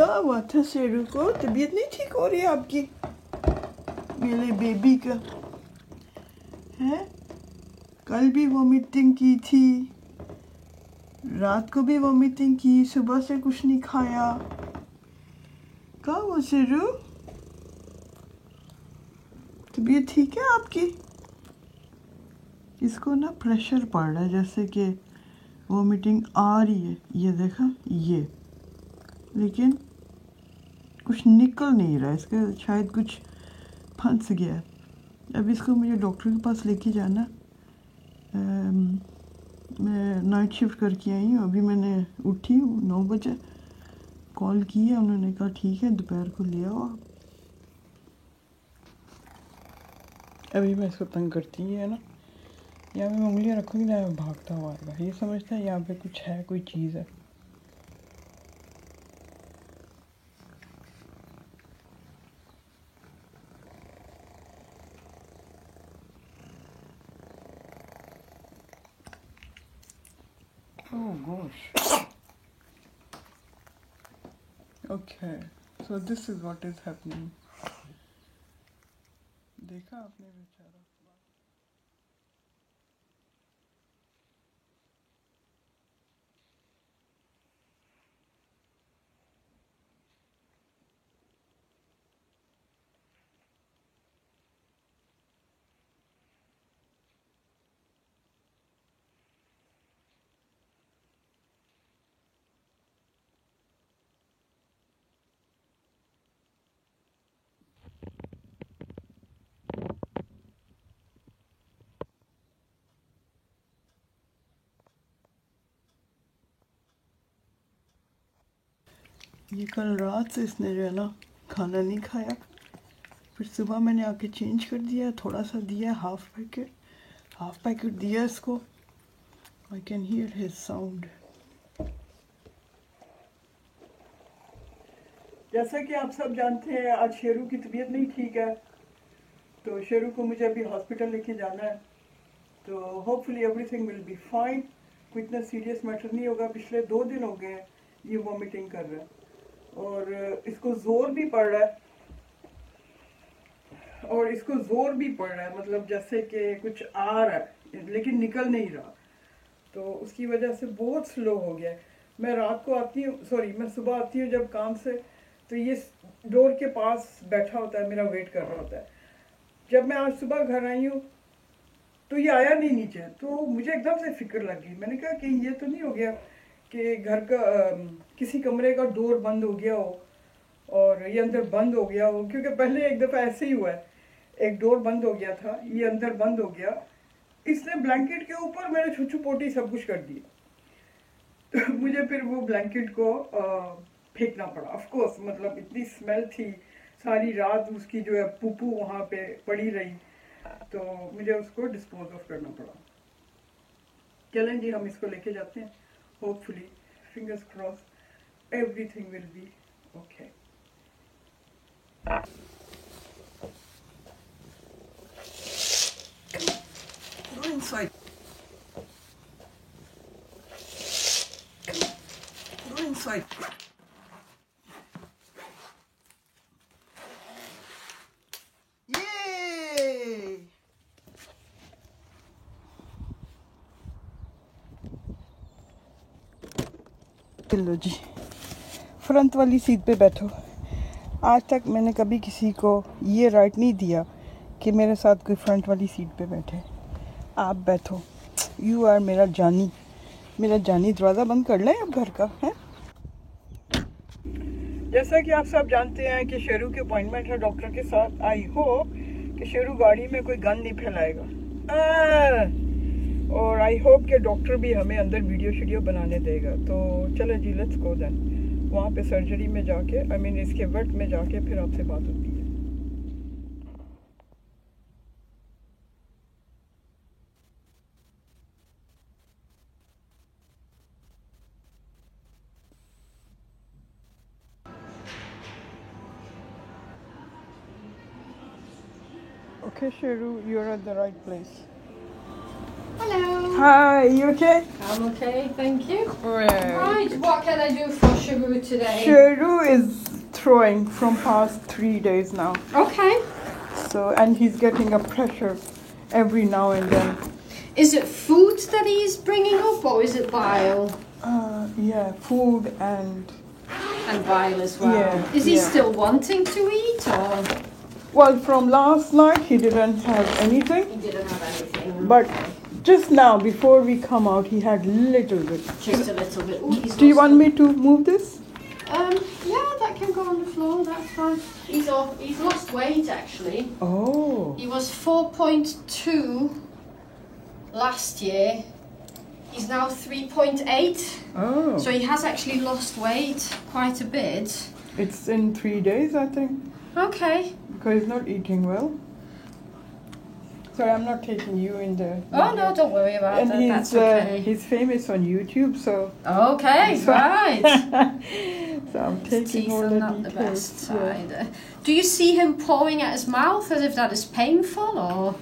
क्या हुआ था शेरू को? तबीयत नहीं ठीक हो रही आपकी? मेरे बेबी का है? कल भी वोमिटिंग की थी, रात को भी वोमिटिंग की, सुबह से कुछ नहीं खाया। क्या हुआ शेरू? तबीयत ठीक है आपकी? इसको ना प्रेशर पड़ रहा है, जैसे कि वोमिटिंग आ रही है, ये देखा ये, लेकिन कुछ निकल नहीं रहा है, इसका शायद कुछ फंस गया है। अब इसको मुझे डॉक्टर के पास लेके जाना। मैं नाइट शिफ्ट करके आई हूँ, अभी मैंने उठी हूँ 9 बजे, कॉल की है, उन्होंने कहा ठीक है दोपहर को ले आओ आप। अभी मैं इसको तंग करती है ना, यहाँ पे मैं उंगलियाँ रखूँगी ना, भागता हुआ आएगा, ये समझता है यहाँ पे कुछ है, कोई चीज़ है। Oh gosh. Okay, so this is what is happening. देखा आपने बेचारा। ये कल रात से इसने जो है ना खाना नहीं खाया, फिर सुबह मैंने आके चेंज कर दिया, थोड़ा सा दिया, हाफ पैकेट दिया इसको। I can hear his sound. जैसा कि आप सब जानते हैं, आज शेरू की तबीयत नहीं ठीक है, तो शेरू को मुझे अभी हॉस्पिटल लेके जाना है। तो hopefully everything will be fine, कोई इतना सीरियस मैटर नहीं होगा। पिछले 2 दिन हो गए हैं ये वॉमिटिंग कर रहा है, और इसको जोर भी पड़ रहा है, मतलब जैसे कि कुछ आ रहा है लेकिन निकल नहीं रहा, तो उसकी वजह से बहुत स्लो हो गया है। मैं रात को आती हूँ, मैं सुबह आती हूँ जब काम से, तो ये डोर के पास बैठा होता है, मेरा वेट कर रहा होता है। जब मैं आज सुबह घर आई हूँ तो ये आया नहीं नीचे, तो मुझे एकदम से फिक्र लग गई। मैंने कहा कि ये तो नहीं हो गया कि घर का किसी कमरे का डोर बंद हो गया हो और ये अंदर बंद हो गया हो, क्योंकि पहले एक दफ़ा ऐसे ही हुआ है, एक डोर बंद हो गया था, ये अंदर बंद हो गया, इसने ब्लैंकेट के ऊपर मेरे छुच्छू पोटी सब कुछ कर दिया। तो मुझे फिर वो ब्लैंकेट को फेंकना पड़ा। ऑफ कोर्स, मतलब इतनी स्मेल थी, सारी रात उसकी जो है पुप्पू वहाँ पे पड़ी रही, तो मुझे उसको डिस्पोज ऑफ करना पड़ा। चलें जी, हम इसको लेके जाते हैं, hopefully, fingers cross, everything will be okay. Go inside. Go inside. Yay! लो जी, फ्रंट वाली सीट पे बैठो। आज तक मैंने कभी किसी को ये राइट नहीं दिया कि मेरे साथ कोई फ्रंट वाली सीट पे बैठे। आप बैठो, यू आर मेरा जानी। दरवाज़ा बंद कर लें अब घर का, है। जैसा कि आप सब जानते हैं कि शेरू की अपॉइंटमेंट है डॉक्टर के साथ। आई होप कि शेरू गाड़ी में कोई गन नहीं फैलाएगा, और आई होप कि डॉक्टर भी हमें अंदर वीडियो बनाने देगा। तो चलो जी, लेट्स गो देन। वहाँ पे सर्जरी में जाके, इसके वर्ट में जाके फिर आपसे बात होती है। Okay, Sheru, you're at the right place. Hello. Hi, you okay? I'm okay, thank you. Right. Right, what can I do for Sharu today? Sharu is throwing from past 3 days now. Okay. So, and he's getting a pressure every now and then. Is it food that he's bringing up, or is it bile? Yeah, food and bile as well. Yeah, Is he yeah. still wanting to eat, or well, from last night he didn't have anything, he didn't have anything? but just now before we come out he had little bit. Just a little bit. Ooh, he's Do you lost want me to move this? Yeah, that can go on the floor. That's fine. He's lost weight actually. Oh. He was 4.2 last year. He's now 3.8. Oh. So he has actually lost weight quite a bit. It's in 3 days, I think, Okay. because he's not eating well. Sorry, I'm not taking you in the. Oh no, don't worry about And that. That's okay. he's famous on YouTube, so. Okay, So- right. So I'm His taking teeth all are the not the details. best side. Do you see him pawing at his mouth as if that is painful, or?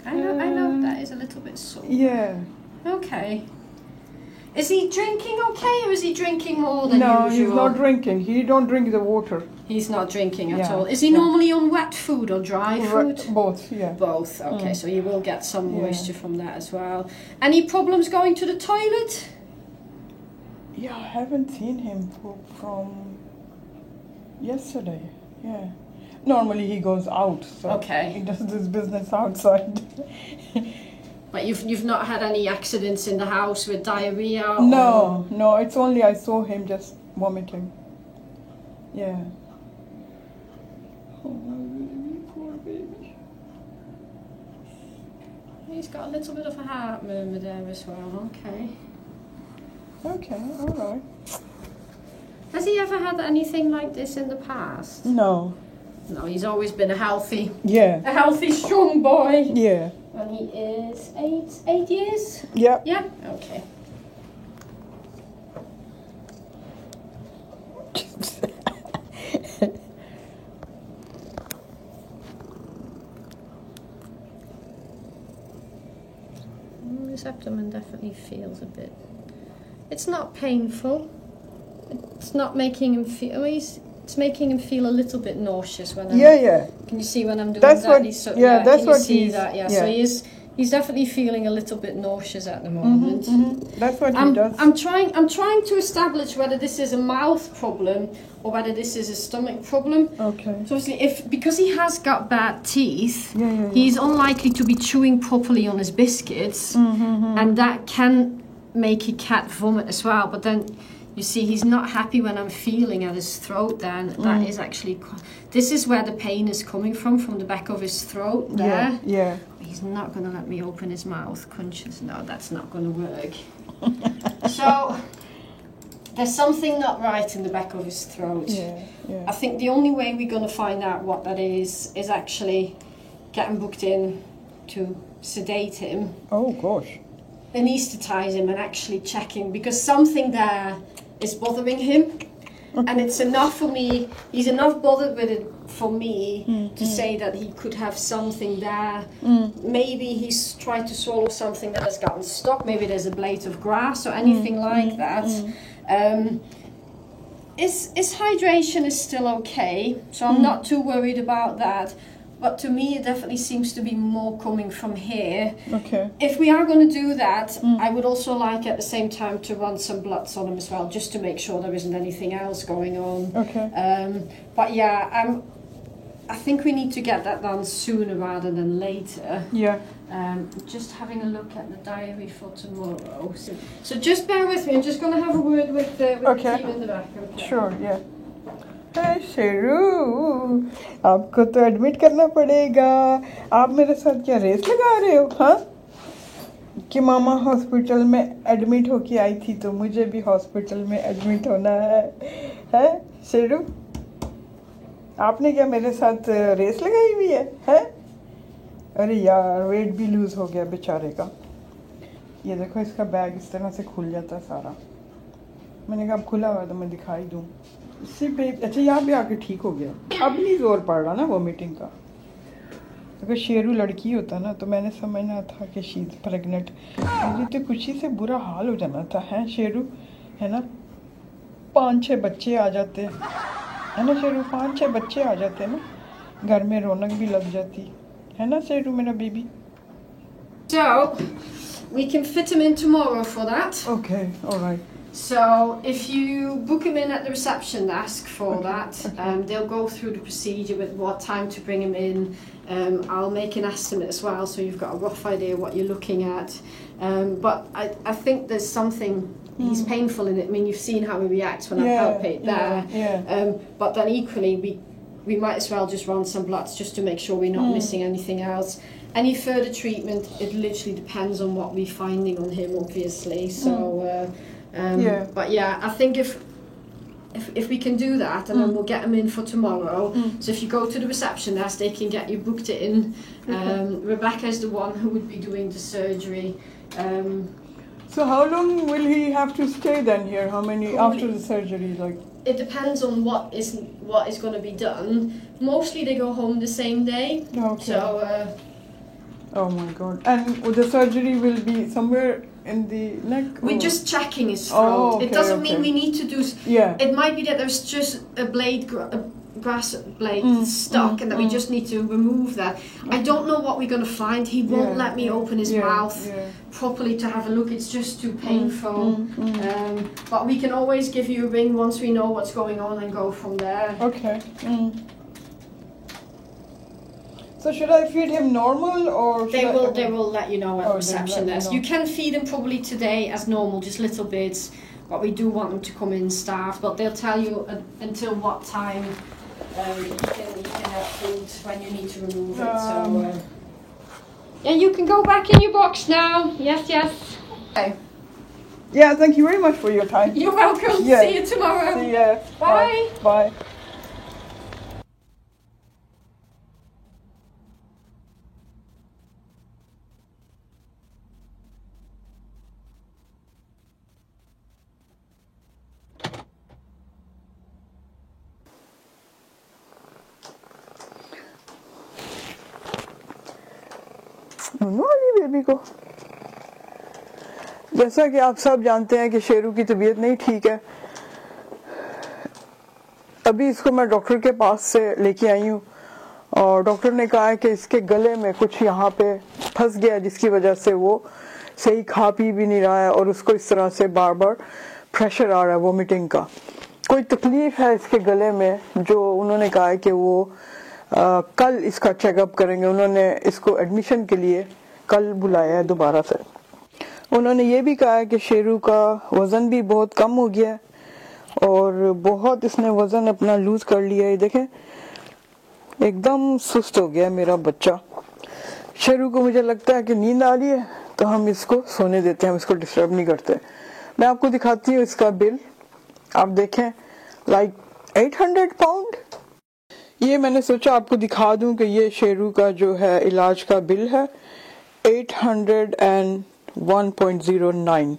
I know that is a little bit sore. Yeah. Okay. Is he drinking okay, or is he drinking more than No, usual? he's not drinking. He don't drink the water. He's not drinking at Yeah, all. Is he yeah. normally on wet food or dry food? Both, yeah. Both. Okay, so you will get some Yeah. moisture from that as well. Any problems going to the toilet? Yeah, I haven't seen him from yesterday. Yeah. Normally he goes out, so Okay. he does this business outside. But you've not had any accidents in the house with diarrhea? Or... No, it's only I saw him just vomiting. Yeah. Oh, my baby, poor baby. He's got a little bit of a heart murmur there as well. Okay. Okay, all right. Has he ever had anything like this in the past? No. No, he's always been a healthy, Yeah. strong boy. Yeah. And he is 8 years? Yeah. Yeah? Okay. His abdomen definitely feels a bit. It's not painful. It's not making him feel. It's making him feel a little bit nauseous when I'm. Yeah. Can you see when I'm doing That's that? what- He's so, yeah, that's can what you see he's- that? Yeah. yeah. So he's definitely feeling a little bit nauseous at the moment. That's what he does. I'm trying to establish whether this is a mouth problem or whether this is a stomach problem. Okay. So obviously, because he has got bad teeth, Yeah. he's unlikely to be chewing properly on his biscuits, and that can make a cat vomit as well. But then, you see, he's not happy when I'm feeling at his throat. Then that is actually this is where the pain is coming from the back of his throat. There. Yeah. He's not going to let me open his mouth. Conscious, no, that's not going to work. So there's something not right in the back of his throat. Yeah. I think the only way we're going to find out what that is actually getting booked in to sedate him, Oh gosh. anesthetize him, and actually checking, because something there is bothering him. And it's enough for me, he's enough bothered with it for me to say that he could have something there. Maybe he's tried to swallow something that has gotten stuck, maybe there's a blade of grass or anything like that. His hydration is still okay, so I'm not too worried about that. But to me, it definitely seems to be more coming from here. Okay. If we are going to do that, I would also like at the same time to run some bloods on him as well, just to make sure there isn't anything else going on. Okay. But yeah, I think we need to get that done sooner rather than later. Yeah. Just having a look at the diary for tomorrow. So just bear with me. I'm just going to have a word with the team in the back. Okay. Sure. Yeah. Sheru, आपको तो admit करना पड़ेगा. आप मेरे साथ क्या race लगा रहे हो? हाँ? कि मामा हॉस्पिटल में एडमिट होके आई थी तो मुझे भी हॉस्पिटल में एडमिट होना है. हैं? शेरू, आपने क्या मेरे साथ रेस लगाई हुई है? हैं? अरे यार, वेट भी लूज हो गया बेचारे का. ये देखो, इसका बैग इस तरह से खुल जाता सारा. मैंने कहा अब खुला हुआ तो मैं दिखाई दूँ. इसी पे अच्छा यहाँ पे आके ठीक हो गया. अब नहीं जोर पड़ रहा ना वोमिटिंग का. अगर शेरू लड़की होता ना तो मैंने समझना था कि शी इज प्रेग्नेंट, मुझे तो खुशी से बुरा हाल हो जाना था। है शेरू, है ना, 5-6 बच्चे आ जाते, है ना शेरू, 5-6 बच्चे आ जाते ना, घर में रौनक भी लग जाती, है ना शेरू मेरा baby. So we can fit him in tomorrow for that. Okay, all right. So if you book him in at the reception desk for that, they'll go through the procedure with what time to bring him in. I'll make an estimate as well, so you've got a rough idea what you're looking at. But I think there's something, he's painful in it. I mean, you've seen how he reacts when I palpate there. Yeah. But then equally, we might as well just run some bloods just to make sure we're not missing anything else. Any further treatment, it literally depends on what we're finding on him, obviously. So, but yeah, I think if we can do that, and then we'll get him in for tomorrow. So if you go to the reception desk, they can get you booked in. Rebecca is the one who would be doing the surgery. So how long will he have to stay then here? How many after the surgery? Like, it depends on what is going to be done. Mostly they go home the same day. Okay. So. Oh my God! And the surgery will be somewhere in the neck. We're just checking his throat. Okay, it doesn't mean we need to do. Yeah. It might be that there's just a blade, a grass blade stuck, and that we just need to remove that. I don't know what we're going to find. He won't let me open his mouth properly to have a look. It's just too painful. But we can always give you a ring once we know what's going on and go from there. Okay. So should I feed him normal or they will let you know at reception desk. You can feed him probably today as normal, just little bits, but we do want them to come in starved. But they'll tell you until what time you can have food when you need to remove it. So yeah, you can go back in your box now. Yes. Okay. Yeah, thank you very much for your time. You're welcome. Yeah. See you tomorrow. See ya. Bye. Bye. Baby को, जैसा कि आप सब जानते हैं कि शेरू की तबीयत नहीं ठीक है। अभी इसको मैं डॉक्टर के पास से लेके आई हूँ और डॉक्टर ने कहा है कि इसके गले में कुछ यहाँ पे फंस गया, जिसकी वजह से वो सही खा पी भी नहीं रहा है और उसको इस तरह से बार बार प्रेशर आ रहा है वोमिटिंग का। कोई तकलीफ है इसके गले में जो उन्होंने कहा है कि वो कल इसका चेकअप करेंगे। उन्होंने इसको एडमिशन के लिए कल बुलाया है दोबारा से। उन्होंने ये भी कहा है कि शेरू का वज़न भी बहुत कम हो गया है और बहुत इसने वज़न अपना लूज कर लिया है। देखें, एकदम सुस्त हो गया है मेरा बच्चा। शेरू को मुझे लगता है कि नींद आ रही है तो हम इसको सोने देते हैं, हम इसको डिस्टर्ब नहीं करते। मैं आपको दिखाती हूँ इसका बिल, आप देखें, लाइक 800 पाउंड। ये मैंने सोचा आपको दिखा दूं कि ये शेरू का जो है इलाज का बिल है 801.09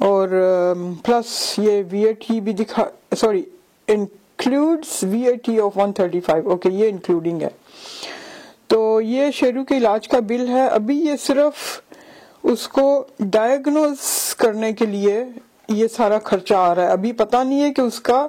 और प्लस ये VAT भी दिखा, sorry, includes VAT of 135। Okay, ये इंक्लूडिंग है। तो ये शेरू के इलाज का बिल है। अभी ये सिर्फ उसको डायग्नोज करने के लिए ये सारा खर्चा आ रहा है। अभी पता नहीं है कि उसका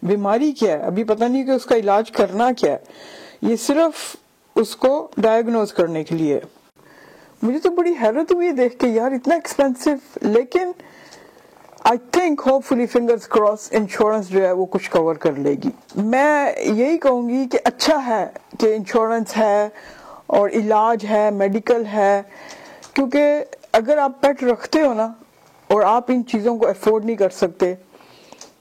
बीमारी क्या है, अभी पता नहीं कि उसका इलाज करना क्या है, ये सिर्फ उसको डायग्नोज करने के लिए। मुझे तो बड़ी हैरत हुई देख के, यार इतना एक्सपेंसिव, लेकिन I think hopefully fingers cross insurance जो है वो कुछ कवर कर लेगी। मैं यही कहूंगी कि अच्छा है कि इंश्योरेंस है और इलाज है, मेडिकल है, क्योंकि अगर आप पेट रखते हो ना और आप इन चीजों को अफोर्ड नहीं कर सकते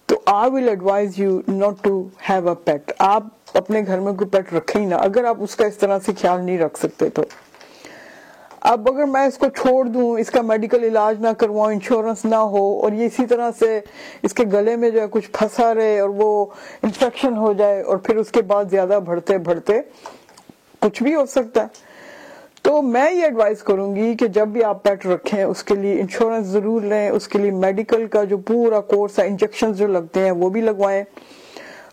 तो I will advise you not to have a pet. आप अपने घर में कोई पेट रखें ही ना अगर आप उसका इस तरह से ख्याल नहीं रख सकते तो। अब अगर मैं इसको छोड़ दूं, इसका मेडिकल इलाज ना करवाऊं, इंश्योरेंस ना हो और ये इसी तरह से इसके गले में जो है कुछ फंसा रहे और वो इन्फेक्शन हो जाए और फिर उसके बाद ज्यादा बढ़ते बढ़ते कुछ भी हो सकता है। तो मैं ये एडवाइस करूंगी कि जब भी आप पेट रखें उसके लिए इंश्योरेंस जरूर लें, उसके लिए मेडिकल का जो पूरा कोर्स है, इंजेक्शन जो लगते हैं वो भी लगवाएं।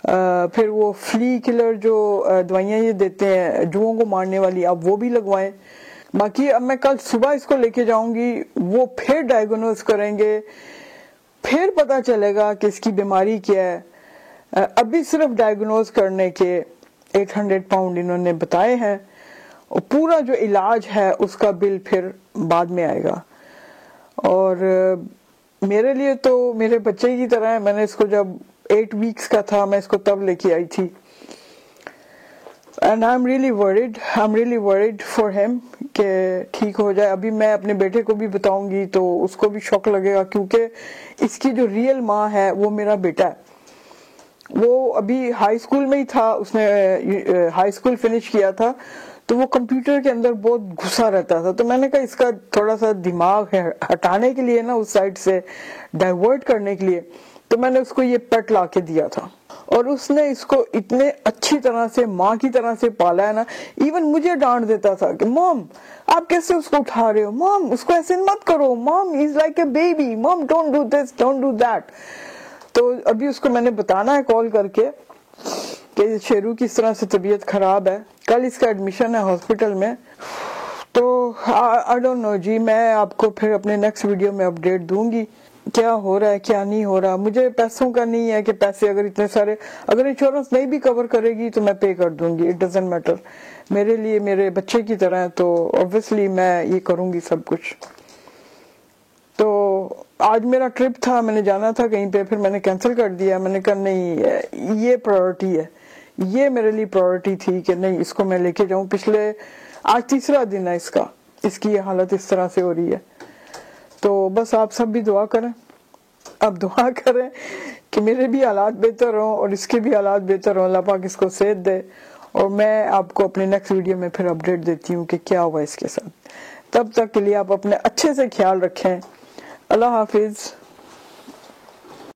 फिर वो फ्ली किलर जो दवाइयाँ ये देते हैं जुओं को मारने वाली, आप वो भी लगवाएं। बाकी अब मैं कल सुबह इसको लेके जाऊंगी, वो फिर डायग्नोज करेंगे, फिर पता चलेगा कि इसकी बीमारी क्या है। अभी सिर्फ डायग्नोज करने के 800 पाउंड इन्होंने बताए हैं, और पूरा जो इलाज है उसका बिल फिर बाद में आएगा। और मेरे लिए तो मेरे बच्चे की तरह है। मैंने इसको जब 8 वीक्स का था मैं इसको तब लेके आई थी, and I am really worried for him कि ठीक हो जाए। अभी मैं अपने बेटे को भी बताऊंगी तो उसको भी शौक लगेगा, क्योंकि इसकी जो रियल माँ है वो मेरा बेटा है। वो अभी हाई स्कूल में ही था, उसने हाई स्कूल फिनिश किया था, तो वो कंप्यूटर के अंदर बहुत घुसा रहता था। तो मैंने कहा इसका थोड़ा सा दिमाग है हटाने के लिए ना, उस साइड से डाइवर्ट करने के लिए, तो मैंने उसको ये पेट ला के दिया था। और उसने इसको इतने अच्छी तरह से माँ की तरह से पाला है ना, इवन मुझे डांट देता था कि मॉम आप कैसे उसको उठा रहे हो, मॉम उसको ऐसे मत करो, mom is like a baby, mom don't do this, don't do that. तो अभी उसको मैंने बताना है कॉल करके कि शेरू की इस तरह से तबीयत खराब है, कल इसका एडमिशन है हॉस्पिटल में। तो आई डोंट नो जी, मैं आपको फिर अपने नेक्स्ट वीडियो में अपडेट दूंगी क्या हो रहा है क्या नहीं हो रहा। मुझे पैसों का नहीं है कि पैसे अगर इतने सारे, अगर इंश्योरेंस नहीं भी कवर करेगी तो मैं पे कर दूंगी, इट डजंट मैटर। मेरे लिए मेरे बच्चे की तरह है, तो ऑब्वियसली मैं ये करूंगी सब कुछ। तो आज मेरा ट्रिप था, मैंने जाना था कहीं पे, फिर मैंने कैंसिल कर दिया। मैंने कहा नहीं, ये प्रायोरिटी है, ये मेरे लिए प्रायोरिटी थी कि नहीं इसको मैं लेके जाऊं। आज तीसरा दिन है इसका, इसकी ये हालत इस तरह से हो रही है। तो बस आप सब भी दुआ करें, अब दुआ करें कि मेरे भी हालात बेहतर हों और इसके भी हालात बेहतर हों, अल्लाह पाक इसको सेहत दे। और मैं आपको अपने नेक्स्ट वीडियो में फिर अपडेट देती हूँ कि क्या हुआ इसके साथ। तब तक के लिए आप अपने अच्छे से ख्याल रखें। अल्लाह हाफिज।